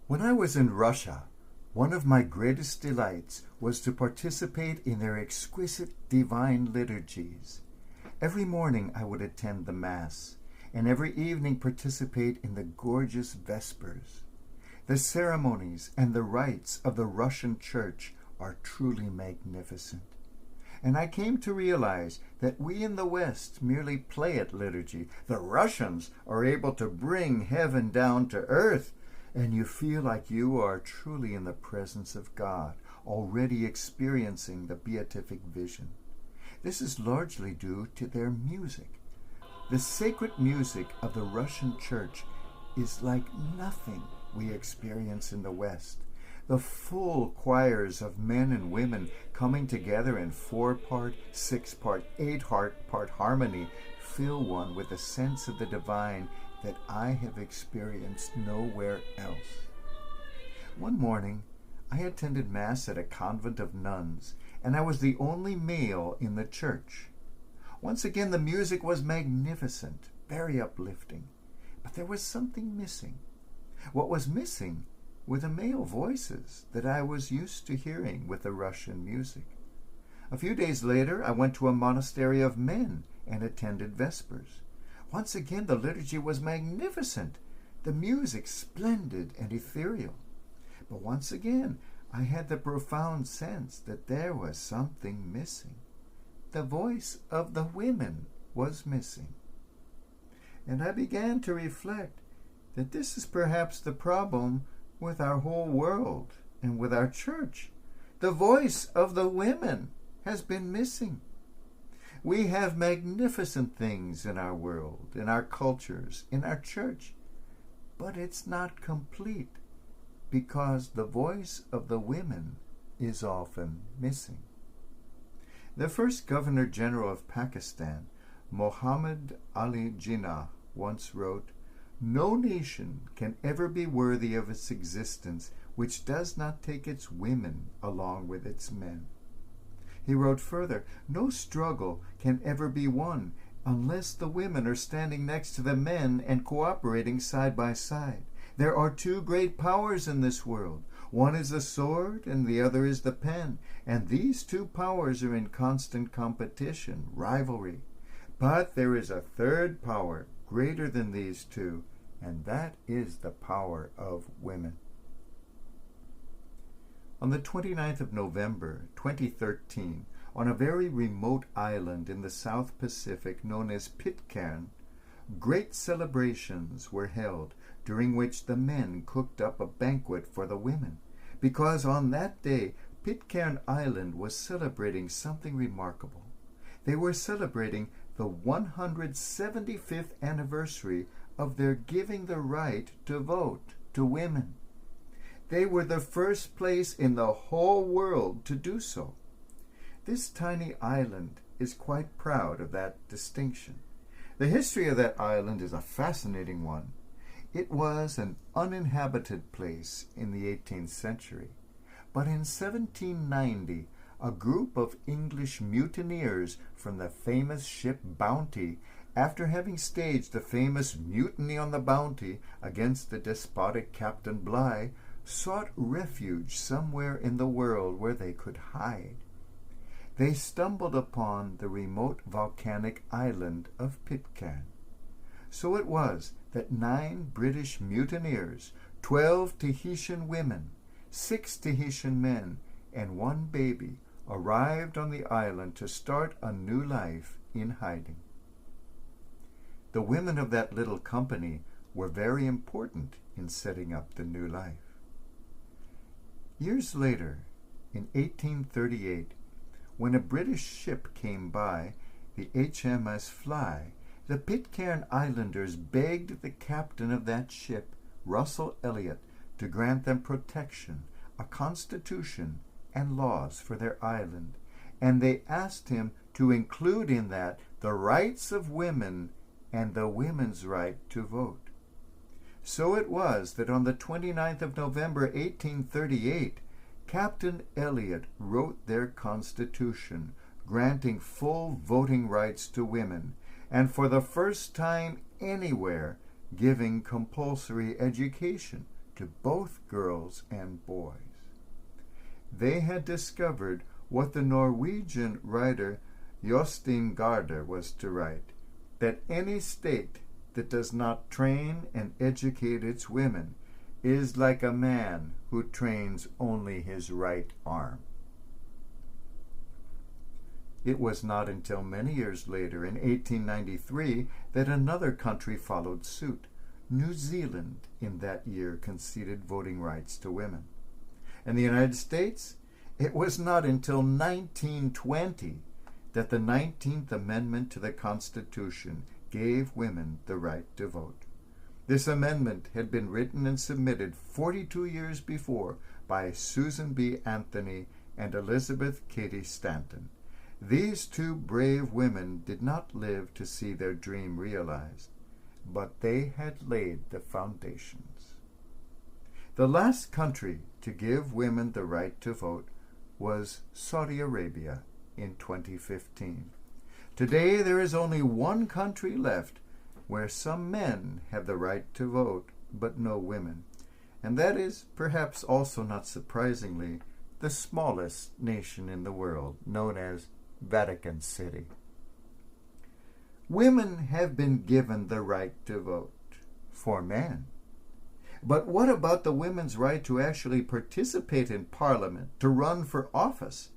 When I was in Russia, one of my greatest delights was to participate in their exquisite divine liturgies. Every morning I would attend the Mass, and every evening participate in the gorgeous Vespers. The ceremonies and the rites of the Russian Church are truly magnificent. And I came to realize that we in the West merely play at liturgy. The Russians are able to bring heaven down to earth, and you feel like you are truly in the presence of God, already experiencing the beatific vision. This is largely due to their music. The sacred music of the Russian Church is like nothing we experience in the West. The full choirs of men and women coming together in 4-part, 6-part, 8-part harmony fill one with a sense of the divine that I have experienced nowhere else. One morning, I attended Mass at a convent of nuns, and I was the only male in the church. Once again, the music was magnificent, very uplifting, but there was something missing. What was missing were the male voices that I was used to hearing with the Russian music. A few days later, I went to a monastery of men and attended Vespers. Once again, the liturgy was magnificent, the music splendid and ethereal. But once again, I had the profound sense that there was something missing. The voice of the women was missing. And I began to reflect that this is perhaps the problem with our whole world and with our church. The voice of the women has been missing. We have magnificent things in our world, in our cultures, in our church, but it's not complete because the voice of the women is often missing. The first Governor General of Pakistan, Muhammad Ali Jinnah, once wrote, "No nation can ever be worthy of its existence which does not take its women along with its men." He wrote further, "No struggle can ever be won unless the women are standing next to the men and cooperating side by side. There are two great powers in this world. One is the sword and the other is the pen, and these two powers are in constant competition, rivalry. But there is a third power greater than these two, and that is the power of women." On the 29th of November, 2013, on a very remote island in the South Pacific known as Pitcairn, great celebrations were held during which the men cooked up a banquet for the women, because on that day Pitcairn Island was celebrating something remarkable. They were celebrating the 175th anniversary of their giving the right to vote to women. They were the first place in the whole world to do so. This tiny island is quite proud of that distinction. The history of that island is a fascinating one. It was an uninhabited place in the 18th century, but in 1790, a group of English mutineers from the famous ship Bounty, after having staged the famous mutiny on the Bounty against the despotic Captain Bligh, sought refuge somewhere in the world where they could hide. They stumbled upon the remote volcanic island of Pitcairn. So it was that 9 British mutineers, 12 Tahitian women, 6 Tahitian men, and 1 baby arrived on the island to start a new life in hiding. The women of that little company were very important in setting up the new life. Years later, in 1838, when a British ship came by, the HMS Fly, the Pitcairn Islanders begged the captain of that ship, Russell Elliot, to grant them protection, a constitution, and laws for their island, and they asked him to include in that the rights of women and the women's right to vote. So it was that on the 29th of November 1838, Captain Elliot wrote their constitution, granting full voting rights to women, and for the first time anywhere, giving compulsory education to both girls and boys. They had discovered what the Norwegian writer Jostein Gaarder was to write, that any state that does not train and educate its women is like a man who trains only his right arm. It was not until many years later, in 1893, that another country followed suit. New Zealand in that year conceded voting rights to women. In the United States, it was not until 1920 that the 19th Amendment to the Constitution gave women the right to vote. This amendment had been written and submitted 42 years before by Susan B. Anthony and Elizabeth Cady Stanton. These two brave women did not live to see their dream realized, but they had laid the foundations. The last country to give women the right to vote was Saudi Arabia in 2015. Today there is only one country left where some men have the right to vote, but no women. And that is, perhaps also not surprisingly, the smallest nation in the world, known as Vatican City. Women have been given the right to vote for men. But what about the women's right to actually participate in Parliament, to run for office?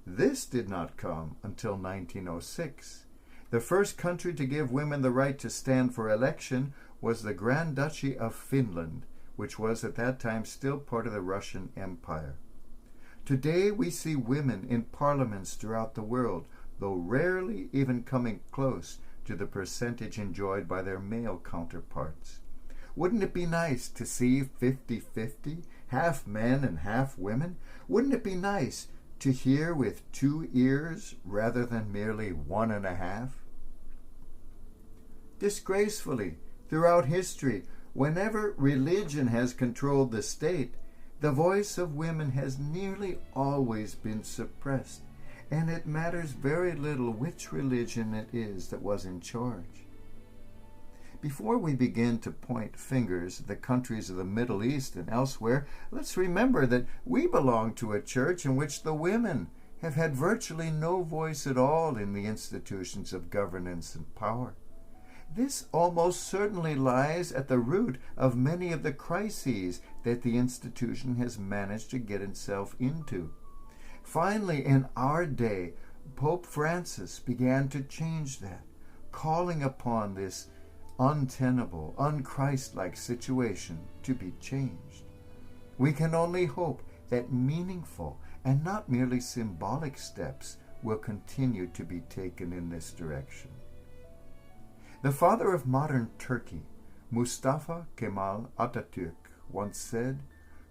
This did not come until 1906. The first country to give women the right to stand for election was the Grand Duchy of Finland, which was at that time still part of the Russian Empire. Today we see women in parliaments throughout the world, though rarely even coming close to the percentage enjoyed by their male counterparts. Wouldn't it be nice to see 50-50, half men and half women? Wouldn't it be nice to hear with 2 ears rather than merely 1.5? Disgracefully, throughout history, whenever religion has controlled the state, the voice of women has nearly always been suppressed, and it matters very little which religion it is that was in charge. Before we begin to point fingers at the countries of the Middle East and elsewhere, let's remember that we belong to a church in which the women have had virtually no voice at all in the institutions of governance and power. This almost certainly lies at the root of many of the crises that the institution has managed to get itself into. Finally, in our day, Pope Francis began to change that, calling upon this untenable, unchristlike situation to be changed. We can only hope that meaningful and not merely symbolic steps will continue to be taken in this direction. The father of modern Turkey, Mustafa Kemal Atatürk, once said,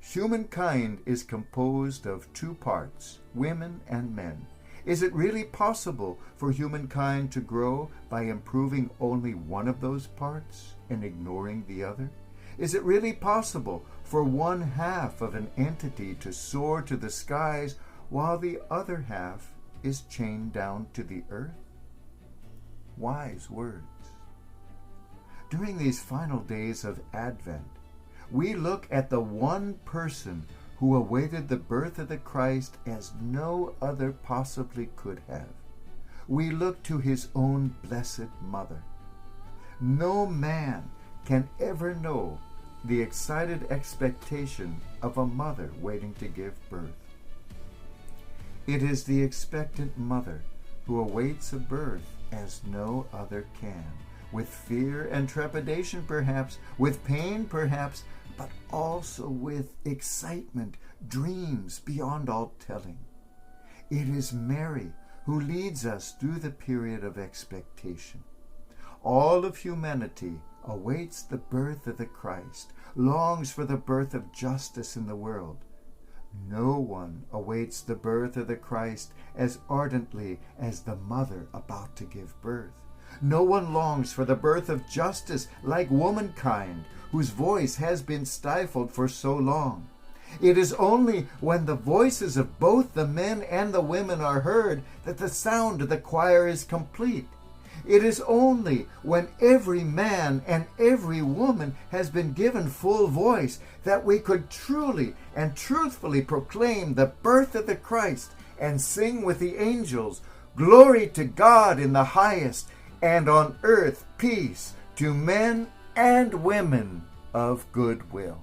"Humankind is composed of 2 parts, women and men. Is it really possible for humankind to grow by improving only one of those parts and ignoring the other? Is it really possible for one half of an entity to soar to the skies while the other half is chained down to the earth?" Wise words. During these final days of Advent, we look at the one person who awaited the birth of the Christ as no other possibly could have. We look to his own blessed mother. No man can ever know the excited expectation of a mother waiting to give birth. It is the expectant mother who awaits a birth as no other can, with fear and trepidation perhaps, with pain perhaps, but also with excitement, dreams beyond all telling. It is Mary who leads us through the period of expectation. All of humanity awaits the birth of the Christ, longs for the birth of justice in the world. No one awaits the birth of the Christ as ardently as the mother about to give birth. No one longs for the birth of justice like womankind, whose voice has been stifled for so long. It is only when the voices of both the men and the women are heard that the sound of the choir is complete. It is only when every man and every woman has been given full voice that we could truly and truthfully proclaim the birth of the Christ and sing with the angels, "Glory to God in the highest, and on earth peace to men and women of good will."